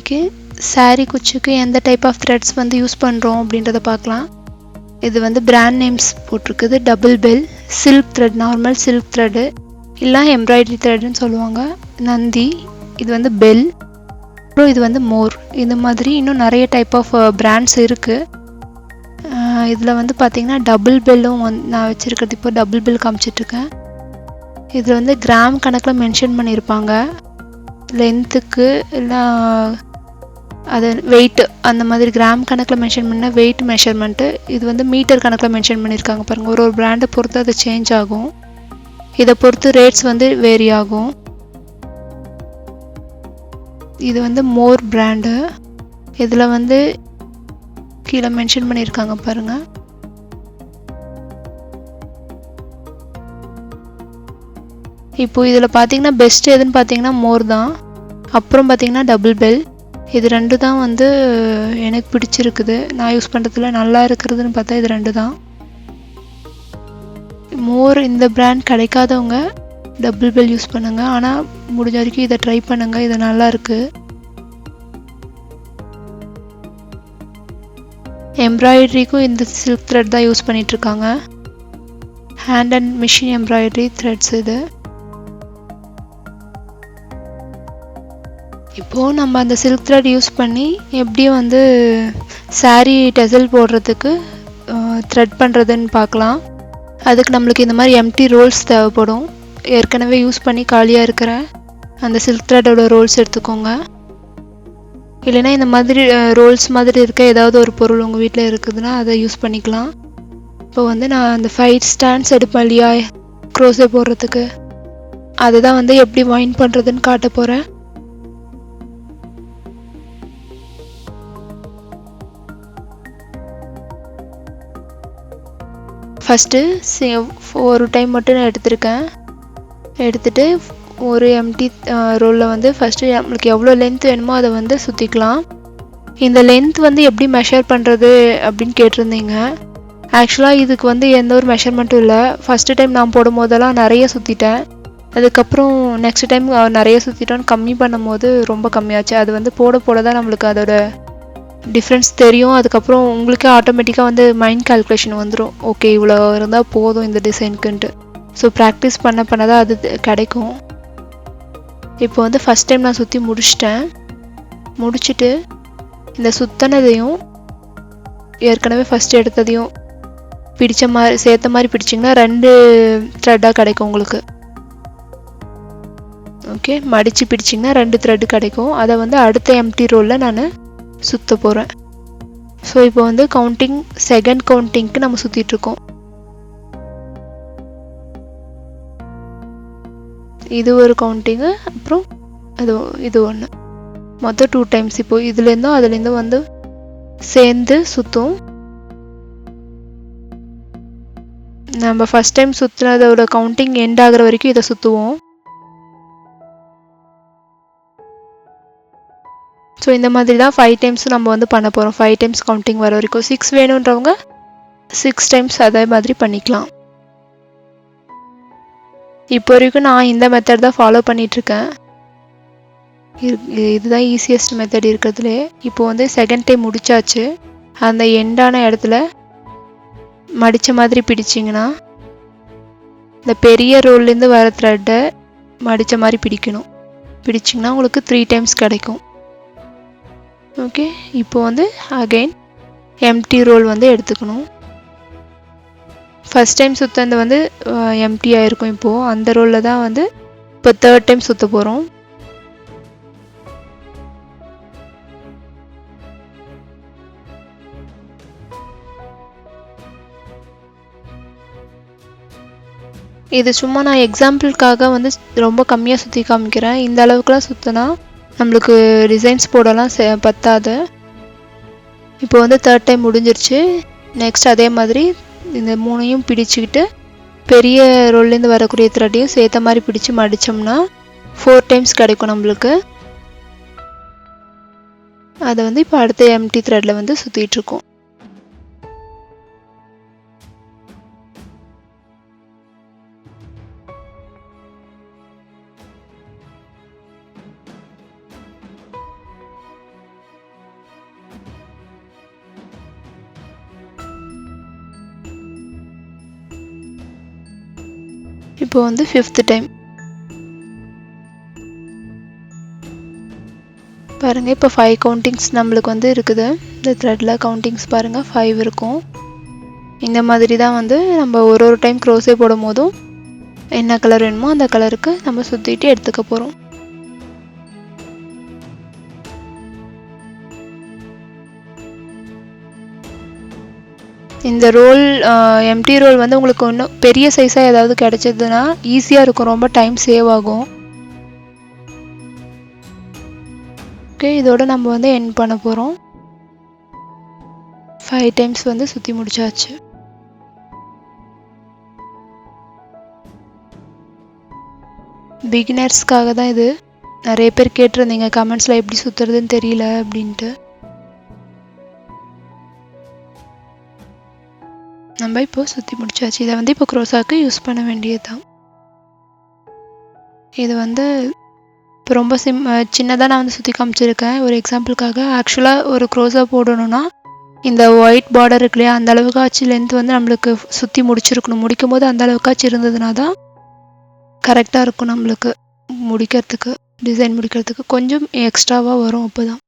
இன்றைக்கி saree குச்சிக்கு எந்த type of threads வந்து யூஸ் பண்ணுறோம் அப்படின்றத பார்க்கலாம். இது வந்து பிராண்ட் நேம்ஸ் போட்டிருக்குது. Double bell, silk thread, normal silk thread இல்லை எம்ப்ராய்டரி த்ரெட்னு சொல்லுவாங்க, நந்தி, இது வந்து பெல், அப்புறம் இது வந்து மோர். இந்த மாதிரி இன்னும் நிறைய டைப் ஆஃப் பிராண்ட்ஸ் இருக்குது. இதில் வந்து பார்த்திங்கன்னா டபுள் பெல்லும் நான் வச்சுருக்கிறது இப்போ டபுள் பெல் காமிச்சிட்ருக்கேன். இதில் வந்து கிராம் கணக்கில் மென்ஷன் பண்ணியிருப்பாங்க, லென்த்துக்கு இல்லை அது வெயிட், அந்த மாதிரி கிராம் கணக்கில் மென்ஷன் பண்ண வெயிட் மெஷர்மெண்ட்டு. இது வந்து மீட்டர் கணக்கில் மென்ஷன் பண்ணியிருக்காங்க பாருங்கள். ஒரு பிராண்டை பொறுத்து அது சேஞ்ச் ஆகும். இதை பொறுத்து ரேட்ஸ் வந்து வேரி ஆகும். இது வந்து மோர் பிராண்டு. இதில் வந்து கீழே மென்ஷன் பண்ணியிருக்காங்க பாருங்கள். இப்போது இதில் பார்த்தீங்கன்னா பெஸ்ட் எதுன்னு பார்த்தீங்கன்னா மோர் தான். அப்புறம் பார்த்தீங்கன்னா டபுள் பெல். இது ரெண்டு தான் வந்து எனக்கு பிடிச்சிருக்குது. நான் யூஸ் பண்ணுறதுல நல்லா இருக்கிறதுன்னு பார்த்தா இது ரெண்டு தான். மோர் இந்த பிராண்ட் கிடைக்காதவங்க டபுள் பெல் யூஸ் பண்ணுங்கள். ஆனால் முடிஞ்ச வரைக்கும் இதை ட்ரை பண்ணுங்கள், இது நல்லா இருக்குது. எம்ப்ராய்டரிக்கும் இந்த சில்க் த்ரெட் தான் யூஸ் பண்ணிகிட்ருக்காங்க. Hand and machine embroidery threads இது. இப்போது நம்ம அந்த சில்க் த்ரெட் யூஸ் பண்ணி எப்படியும் வந்து saree டெசல் போடுறதுக்கு த்ரெட் பண்ணுறதுன்னு பார்க்கலாம். அதுக்கு நம்மளுக்கு இந்த மாதிரி எம்டி ரோல்ஸ் தேவைப்படும். ஏற்கனவே யூஸ் பண்ணி காலியாக இருக்கிற அந்த சில்க் த்ரெட்டோட ரோல்ஸ் எடுத்துக்கோங்க. இல்லைன்னா இந்த மாதிரி ரோல்ஸ் மாதிரி இருக்க ஏதாவது ஒரு பொருள் உங்கள் வீட்டில் இருக்குதுன்னா அதை யூஸ் பண்ணிக்கலாம். இப்போ வந்து நான் அந்த 5 ஸ்டாண்ட்ஸ் எடுப்பேன் இல்லையா க்ரோஸே போடுறதுக்கு, அதை தான் வந்து எப்படி வைண்ட் பண்ணுறதுன்னு காட்ட போகிறேன். ஃபஸ்ட்டு ஒரு டைம் மட்டும் நான் எடுத்துகிட்டு ஒரு எம்டி ரோலில் வந்து ஃபஸ்ட்டு நம்மளுக்கு எவ்வளோ லென்த் வேணுமோ அதை வந்து சுற்றிக்கலாம். இந்த லென்த் வந்து எப்படி மெஷர் பண்ணுறது அப்படின்னு கேட்டிருந்தீங்க. ஆக்சுவலாக இதுக்கு வந்து எந்த ஒரு மெஷர்மெண்ட்டும் இல்லை. ஃபஸ்ட்டு டைம் நான் போடும் போதெல்லாம் நிறைய சுற்றிட்டேன். அதுக்கப்புறம் நெக்ஸ்ட் டைம் நிறைய சுற்றிட்டோன்னு கம்மி பண்ணும் போது ரொம்ப கம்மியாச்சு. அது வந்து போட தான் நம்மளுக்கு அதோட டிஃப்ரென்ஸ் தெரியும். அதுக்கப்புறம் உங்களுக்கே ஆட்டோமேட்டிக்காக வந்து மைண்ட் கால்குலேஷன் வந்துடும், ஓகே இவ்வளோ இருந்தால் போதும் இந்த டிசைனுக்குன்ட்டு. ஸோ ப்ராக்டிஸ் பண்ண தான் அது கிடைக்கும். இப்போ வந்து ஃபஸ்ட் டைம் நான் சுற்றி முடிச்சுட்டு இந்த சுற்றினதையும் ஏற்கனவே ஃபஸ்ட்டு எடுத்ததையும் பிடிச்ச மாதிரி சேர்த்த மாதிரி பிடிச்சிங்கன்னா 2 த்ரெட்டாக கிடைக்கும் உங்களுக்கு. ஓகே, மடித்து பிடிச்சிங்கன்னா 2 த்ரெட்டு கிடைக்கும். அதை வந்து அடுத்த எம்டி ரோலில் நான் சுற்ற போகிறேன். ஸோ இப்போ வந்து செகண்ட் கவுண்டிங்க்கு நம்ம சுற்றிட்டுருக்கோம். இது ஒரு கவுண்டிங்கு, அப்புறம் இது ஒன்று, மொத்தம் 2 டைம்ஸ். இப்போ இதுலேருந்தும் அதுலேருந்தும் வந்து சேர்ந்து சுற்றும். நம்ம ஃபஸ்ட் டைம் சுற்றுனதோட கவுண்டிங் எண்ட் ஆகிற வரைக்கும் இதை சுற்றுவோம். ஸோ இந்த மாதிரி தான் 5 டைம்ஸ் நம்ம வந்து பண்ண போகிறோம். 5 டைம்ஸ் கவுண்டிங் வர வரைக்கும். 6 வேணுன்றவங்க 6 டைம்ஸ் அதே மாதிரி பண்ணிக்கலாம். இப்போ வரைக்கும் நான் இந்த மெத்தட் தான் ஃபாலோ பண்ணிகிட்ருக்கேன். இதுதான் ஈஸியஸ்ட் மெத்தட் இருக்கிறதுலே. இப்போ வந்து செகண்ட் டைம் முடிச்சாச்சு. அந்த எண்டான இடத்துல மடித்த மாதிரி பிடிச்சிங்கன்னா இந்த பெரிய ரோல்லேருந்து வர த்ரெட்டை மடித்த மாதிரி பிடிச்சிங்கன்னா உங்களுக்கு 3 டைம்ஸ் கிடைக்கும். ஓகே, இப்போ வந்து அகைன் எம்டி ரோல் வந்து எடுத்துக்கணும். ஃபஸ்ட் டைம் சுற்றுனது வந்து எம்டி ஆகிருக்கும். இப்போது அந்த ரோலில் தான் வந்து இப்போ 3rd டைம் சுற்ற போகிறோம். இது சும்மா நான் எக்ஸாம்பிளுக்காக வந்து ரொம்ப கம்மியாக சுற்றி காமிக்கிறேன். இந்த அளவுக்குலாம் சுற்றினா நம்மளுக்கு டிசைன்ஸ் போடலாம் பத்தாது. இப்போ வந்து 3rd டைம் முடிஞ்சிருச்சு. நெக்ஸ்ட் அதே மாதிரி இந்த 3ஐயும் பிடிச்சிக்கிட்டு பெரிய ரோல்லேருந்து வரக்கூடிய த்ரெட்டையும் சேர்த்த மாதிரி பிடிச்சி மடித்தோம்னா 4 டைம்ஸ் கிடைக்கும் நம்மளுக்கு. அதை வந்து இப்போ அடுத்த எம்டி த்ரெட்டில் வந்து சுற்றிட்டுருக்கோம். இப்போ வந்து 5th டைம் பாருங்கள். இப்போ 5 கவுண்டிங்ஸ் நம்மளுக்கு வந்து இருக்குது. இந்த த்ரெட்டில் கவுண்டிங்ஸ் பாருங்கள் 5 இருக்கும். இந்த மாதிரி தான் வந்து நம்ம ஒரு டைம் க்ரோஸே போடும் போதும் என்ன கலர் வேணுமோ அந்த கலருக்கு நம்ம சுற்றிட்டு எடுத்துக்க போகிறோம். இந்த ரோல் எம்டி ரோல் வந்து உங்களுக்கு இன்னும் பெரிய சைஸாக ஏதாவது கிடச்சதுன்னா ஈஸியாக இருக்கும், ரொம்ப டைம் சேவ் ஆகும். ஓகே, இதோட நம்ம வந்து எண்ட் பண்ண போகிறோம். 5 டைம்ஸ் வந்து சுற்றி முடிச்சாச்சு. பிகினர்ஸ்க்காக தான் இது. நிறைய பேர் கேட்டிருந்தீங்க கமெண்ட்ஸில் எப்படி சுற்றுறதுன்னு தெரியல அப்படின்ட்டு. நம்ம இப்போ சுற்றி முடிச்சாச்சு. இதை வந்து இப்போ க்ரோஸாக்கு யூஸ் பண்ண வேண்டியது தான். இது வந்து இப்போ ரொம்ப சின்னதாக நான் வந்து சுற்றி காமிச்சிருக்கேன் ஒரு எக்ஸாம்பிளுக்காக. ஆக்சுவலாக ஒரு க்ரோஸா போடணும்னா இந்த ஒயிட் பார்டர் இருக்கு இல்லையா, அந்த அளவுக்காச்சு லென்த் வந்து நம்மளுக்கு சுற்றி முடிச்சிருக்கணும். முடிக்கும் போது அந்த அளவுக்காச்சு இருந்ததுனா தான் கரெக்டாக இருக்கும் நம்மளுக்கு முடிக்கிறதுக்கு, டிசைன் முடிக்கிறதுக்கு. கொஞ்சம் எக்ஸ்ட்ராவாக வரும் அப்போ தான்.